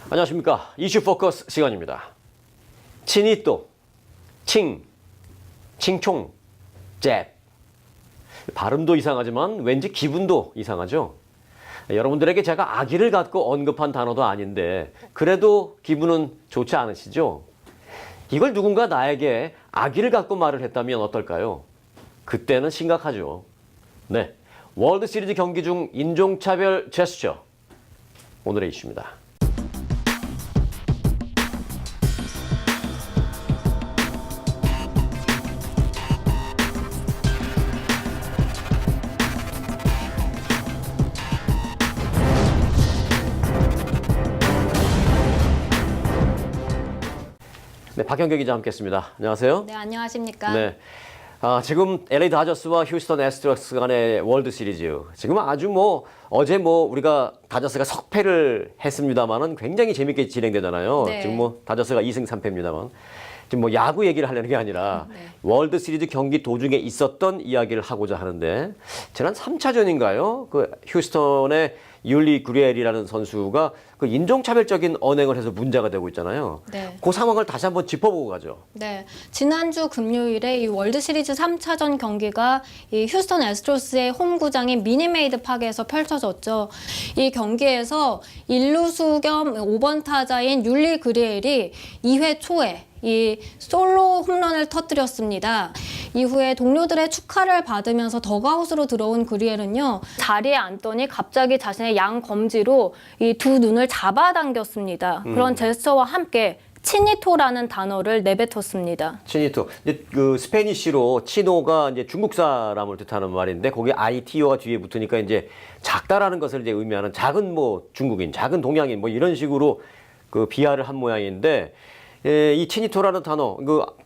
안녕하십니까. 이슈 포커스 시간입니다. 치니또, 칭총, 잽. 발음도 이상하지만 왠지 기분도 이상하죠. 여러분들에게 제가 악의를 갖고 언급한 단어도 아닌데 그래도 기분은 좋지 않으시죠? 이걸 누군가 나에게 악의를 갖고 말을 했다면 어떨까요? 그때는 심각하죠. 네, 월드 시리즈 경기 중 인종차별 제스처. 오늘의 이슈입니다. 네, 박현경 기자 함께했습니다. 안녕하세요. 네, 안녕하십니까. 네, 지금 LA 다저스와 휴스턴 애스트로스 간의 월드 시리즈. 지금 아주 어제 우리가 다저스가 석패를 했습니다만은 굉장히 재밌게 진행되잖아요. 네. 지금 다저스가 2승 3패입니다만. 지금 야구 얘기를 하려는 게 아니라 네. 월드 시리즈 경기 도중에 있었던 이야기를 하고자 하는데 지난 3차전인가요? 그 휴스턴의 율리 구리엘이라는 선수가 그 인종차별적인 언행을 해서 문제가 되고 있잖아요. 네. 그 상황을 다시 한번 짚어보고 가죠. 네, 지난주 금요일에 이 월드 시리즈 3차전 경기가 이 휴스턴 애스트로스의 홈구장인 미니메이드 파크에서 펼쳐졌죠. 이 경기에서 1루수 겸 5번 타자인 율리 그리엘이 2회 초에 이 솔로 홈런을 터뜨렸습니다. 이후에 동료들의 축하를 받으면서 덕아웃으로 들어온 그리엘은요, 자리에 앉더니 갑자기 자신의 양 검지로 이 두 눈을 잡아당겼습니다. 그런 제스처와 함께 치니토라는 단어를 내뱉었습니다. 치니토. 이제 그 스페니쉬로 치노가 이제 중국 사람을 뜻하는 말인데 거기에 ITO가 뒤에 붙으니까 이제 작다라는 것을 이제 의미하는 작은 중국인, 작은 동양인 이런 식으로 그 비하를 한 모양인데 이 치니토라는 단어,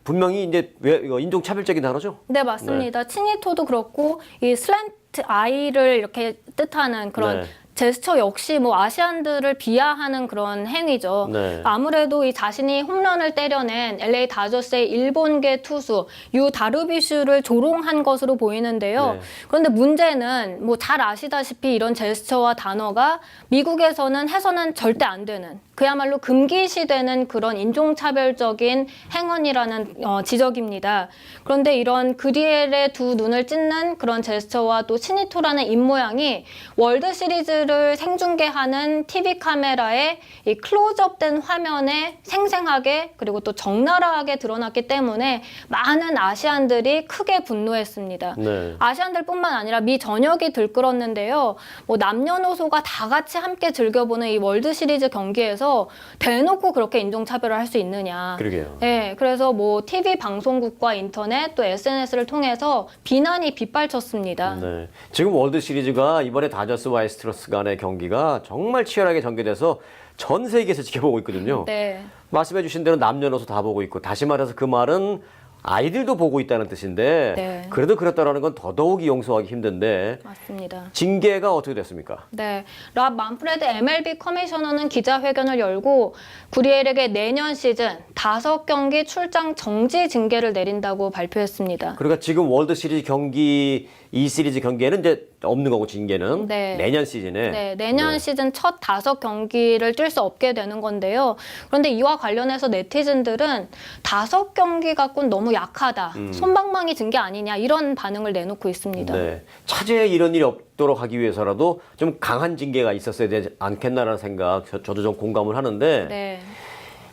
분명히 이제 인종차별적인 단어죠? 네, 맞습니다. 치니토도 그렇고, 이 슬랜트 아이를 이렇게 뜻하는 그런 네. 제스처 역시 아시안들을 비하하는 그런 행위죠. 네. 아무래도 이 자신이 홈런을 때려낸 LA 다저스의 일본계 투수 유 다르비슈를 조롱한 것으로 보이는데요. 네. 그런데 문제는 잘 아시다시피 이런 제스처와 단어가 미국에서는 해서는 절대 안 되는, 그야말로 금기시되는 그런 인종차별적인 행언이라는 지적입니다. 그런데 이런 그리엘의 두 눈을 찢는 그런 제스처와 또 치니토라는 입모양이 월드 시리즈를 생중계하는 TV 카메라에 이 클로즈업된 화면에 생생하게 그리고 또 적나라하게 드러났기 때문에 많은 아시안들이 크게 분노했습니다. 네. 아시안들뿐만 아니라 미 전역이 들끓었는데요. 남녀노소가 다 같이 함께 즐겨보는 이 월드 시리즈 경기에서 대놓고 그렇게 인종차별을 할 수 있느냐. 그러게요. 네, 그래서 TV 방송국과 인터넷 또 SNS를 통해서 비난이 빗발쳤습니다. 네. 지금 월드 시리즈가 이번에 다저스와 에스트로스 간의 경기가 정말 치열하게 전개돼서 전 세계에서 지켜보고 있거든요. 네. 말씀해 주신 대로 남녀노소 다 보고 있고, 다시 말해서 그 말은 아이들도 보고 있다는 뜻인데 네. 그래도 그렇다라는 건 더더욱이 용서하기 힘든데 맞습니다. 징계가 어떻게 됐습니까? 네, 랍 만프레드 MLB 커미셔너는 기자회견을 열고 구리엘에게 내년 시즌 5경기 출장 정지 징계를 내린다고 발표했습니다. 그러니까 지금 월드 시리즈 경기, 이 시리즈 경기에는 이제 없는 거고, 징계는 네. 내년 시즌에. 네, 내년 시즌 첫 5경기를 뛸 수 없게 되는 건데요. 그런데 이와 관련해서 네티즌들은 5경기 갖고는 너무 약하다, 솜방망이 진 게 아니냐, 이런 반응을 내놓고 있습니다. 네. 차제에 이런 일이 없도록 하기 위해서라도 좀 강한 징계가 있었어야 되지 않겠나라는 생각, 저도 좀 공감을 하는데 네.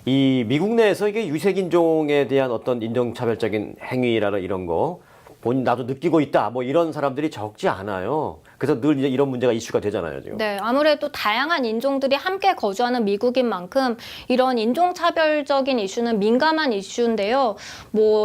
이 미국 내에서 이게 유색인종에 대한 어떤 인종차별적인 행위라는 이런 거 나도 느끼고 있다, 이런 사람들이 적지 않아요. 그래서 늘 이제 이런 문제가 이슈가 되잖아요, 지금. 네, 아무래도 다양한 인종들이 함께 거주하는 미국인 만큼 이런 인종차별적인 이슈는 민감한 이슈인데요.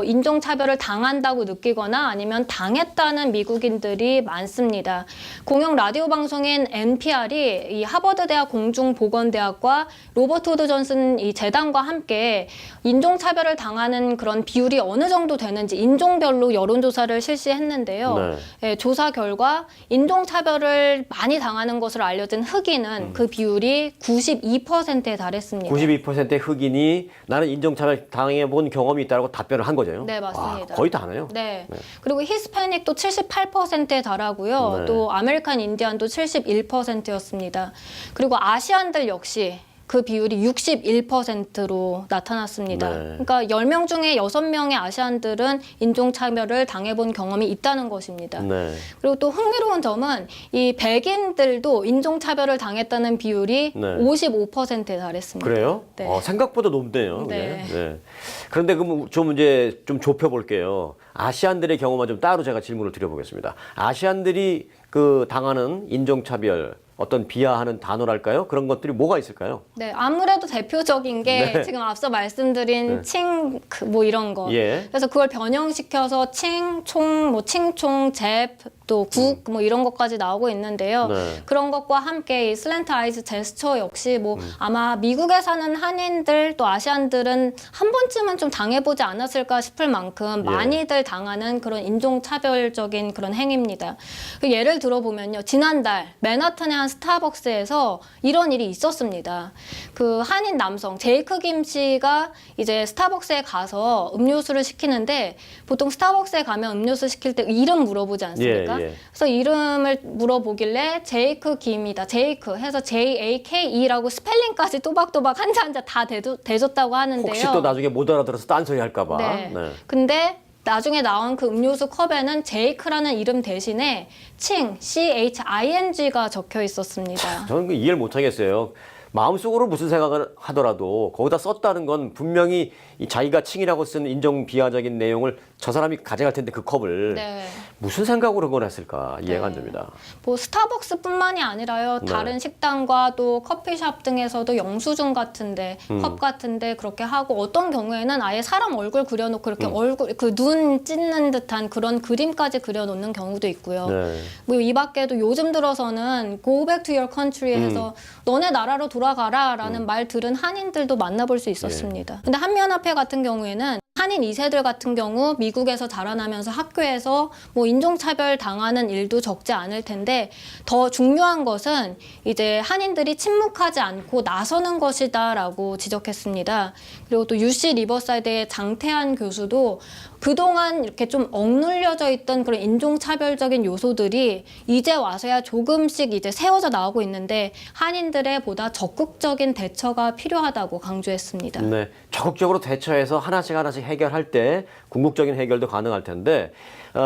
인종차별을 당한다고 느끼거나 아니면 당했다는 미국인들이 많습니다. 공영 라디오 방송인 NPR이 이 하버드대학 공중보건대학과 로버트 후드 존슨 이 재단과 함께 인종차별을 당하는 그런 비율이 어느 정도 되는지 인종별로 여론조사를 실시했는데요. 네. 예, 조사 결과 인종차별을 많이 당하는 것으로 알려진 흑인은 그 비율이 92%에 달했습니다. 92%의 흑인이 나는 인종차별 당해본 경험이 있다고 답변을 한 거죠. 네, 맞습니다. 와, 거의 다 하네요. 네. 그리고 히스패닉도 78%에 달하고요. 네. 또 아메리칸 인디안도 71%였습니다. 그리고 아시안들 역시 그 비율이 61%로 나타났습니다. 네. 그러니까 10명 중에 6명의 아시안들은 인종차별을 당해본 경험이 있다는 것입니다. 네. 그리고 또 흥미로운 점은 이 백인들도 인종차별을 당했다는 비율이 네. 55%에 달했습니다. 그래요? 네. 생각보다 높네요. 그게. 네. 네. 그런데 그럼 좀 이제 좀 좁혀볼게요. 아시안들의 경우만 좀 따로 제가 질문을 드려보겠습니다. 아시안들이 그 당하는 인종차별, 어떤 비하하는 단어랄까요? 그런 것들이 뭐가 있을까요? 네, 아무래도 대표적인 게 네. 지금 앞서 말씀드린 네. 칭, 뭐 이런 거. 예. 그래서 그걸 변형시켜서 칭, 총, 뭐 칭총, 잽, 또 국, 뭐 이런 것까지 나오고 있는데요. 네. 그런 것과 함께 이 슬랜트 아이즈 제스처 역시 뭐 아마 미국에 사는 한인들 또 아시안들은 한 번쯤은 좀 당해보지 않았을까 싶을 만큼 예. 많이들 당하는 그런 인종차별적인 그런 행위입니다. 그 예를 들어보면요. 지난달 맨하탄의 한 스타벅스에서 이런 일이 있었습니다. 그 한인 남성 제이크 김 씨가 이제 스타벅스에 가서 음료수를 시키는데 보통 스타벅스에 가면 음료수 시킬 때 이름 물어보지 않습니까? 예. 그래서 이름을 물어보길래 제이크 김이다. 제이크 해서 JAKE라고 스펠링까지 또박또박 한자 한자 다 대줬다고 하는데요. 혹시 또 나중에 못 알아들어서 딴소리 할까봐. 네. 근데 나중에 나온 그 음료수 컵에는 제이크라는 이름 대신에 칭, CHING가 적혀 있었습니다. 저는 그 이해를 못하겠어요. 마음속으로 무슨 생각을 하더라도 거기다 썼다는 건 분명히 이 자기가 칭이라고 쓴 인종 비하적인 내용을 저 사람이 가져갈 텐데 그 컵을 네. 무슨 생각으로 그걸 했을까 이해가 안 됩니다. 뭐 스타벅스뿐만이 아니라요. 네. 다른 식당과 또 커피숍 등에서도 영수증 같은데 컵 같은데 그렇게 하고 어떤 경우에는 아예 사람 얼굴 그려놓고 이렇게 얼굴 그 눈 찢는 듯한 그런 그림까지 그려놓는 경우도 있고요. 네. 뭐 이 밖에도 요즘 들어서는 Go back to your country 해서 너네 나라로 돌아가라라는 말 들은 한인들도 만나볼 수 있었습니다. 근데 한미연합회 같은 경우에는 한인 2세들 같은 경우 미국에서 자라나면서 학교에서 뭐 인종차별 당하는 일도 적지 않을 텐데 더 중요한 것은 이제 한인들이 침묵하지 않고 나서는 것이다라고 지적했습니다. 그리고 또 UC 리버사이드의 장태한 교수도 그동안 이렇게 좀 억눌려져 있던 그런 인종차별적인 요소들이 이제 와서야 조금씩 이제 세워져 나오고 있는데 한인들의 보다 적극적인 대처가 필요하다고 강조했습니다. 네, 적극적으로 대처해서 하나씩 해결할 때 궁극적인 해결도 가능할 텐데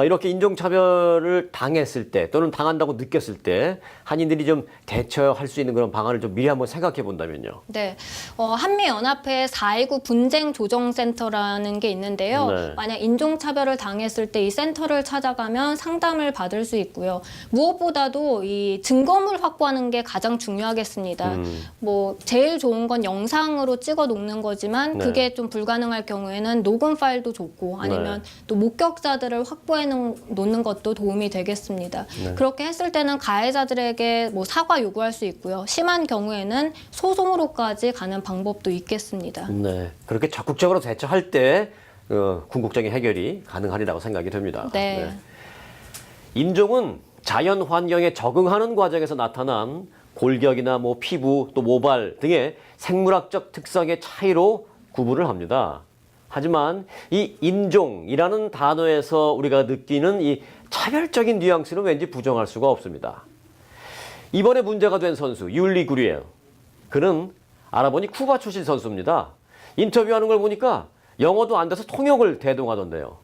이렇게 인종차별을 당했을 때 또는 당한다고 느꼈을 때 한인들이 좀 대처할 수 있는 그런 방안을 좀 미리 한번 생각해 본다면요. 네, 한미연합회 4.29 분쟁조정센터라는 게 있는데요. 네. 만약 인종차별을 당했을 때 이 센터를 찾아가면 상담을 받을 수 있고요. 무엇보다도 이 증거물 확보하는 게 가장 중요하겠습니다. 뭐 제일 좋은 건 영상으로 찍어 놓는 거지만 네. 그게 좀 불가능할 경우에는 녹음 파일도 좋고 아니면 또 목격자들을 확보해 놓는 것도 도움이 되겠습니다. 네. 그렇게 했을 때는 가해자들에게 뭐 사과 요구할 수 있고요. 심한 경우에는 소송으로까지 가는 방법도 있겠습니다. 네, 그렇게 적극적으로 대처할 때 궁극적인 해결이 가능하리라고 생각이 됩니다. 네. 인종은 자연 환경에 적응하는 과정에서 나타난 골격이나 뭐 피부 또 모발 등의 생물학적 특성의 차이로 구분을 합니다. 하지만 이 인종이라는 단어에서 우리가 느끼는 이 차별적인 뉘앙스는 왠지 부정할 수가 없습니다. 이번에 문제가 된 선수 율리 구리엘, 그는 알아보니 쿠바 출신 선수입니다. 인터뷰하는 걸 보니까 영어도 안 돼서 통역을 대동하던데요.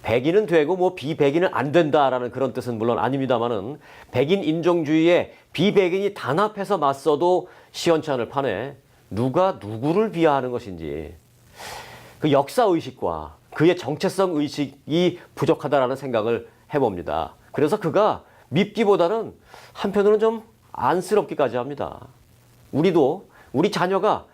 백인은 되고 뭐 비백인은 안 된다라는 그런 뜻은 물론 아닙니다만은 백인 인종주의에 비백인이 단합해서 맞서도 시원치 않을 판에 누가 누구를 비하하는 것인지 그 역사 의식과 그의 정체성 의식이 부족하다라는 생각을 해봅니다. 그래서 그가 밉기보다는 한편으로는 좀 안쓰럽기까지 합니다. 우리도 우리 자녀가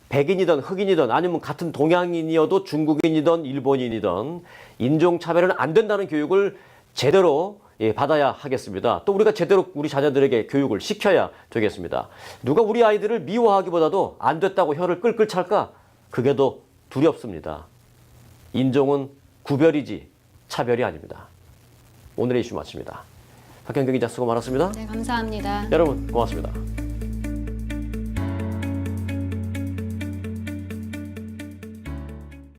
백인이든 흑인이든 아니면 같은 동양인이어도 중국인이든 일본인이든 인종차별은 안 된다는 교육을 제대로 받아야 하겠습니다. 또 우리가 제대로 우리 자녀들에게 교육을 시켜야 되겠습니다. 누가 우리 아이들을 미워하기보다도 안 됐다고 혀를 끌끌 찰까? 그게 더 두렵습니다. 인종은 구별이지 차별이 아닙니다. 오늘의 이슈 마칩니다. 박현경 기자 수고 많았습니다. 네, 감사합니다. 여러분 고맙습니다.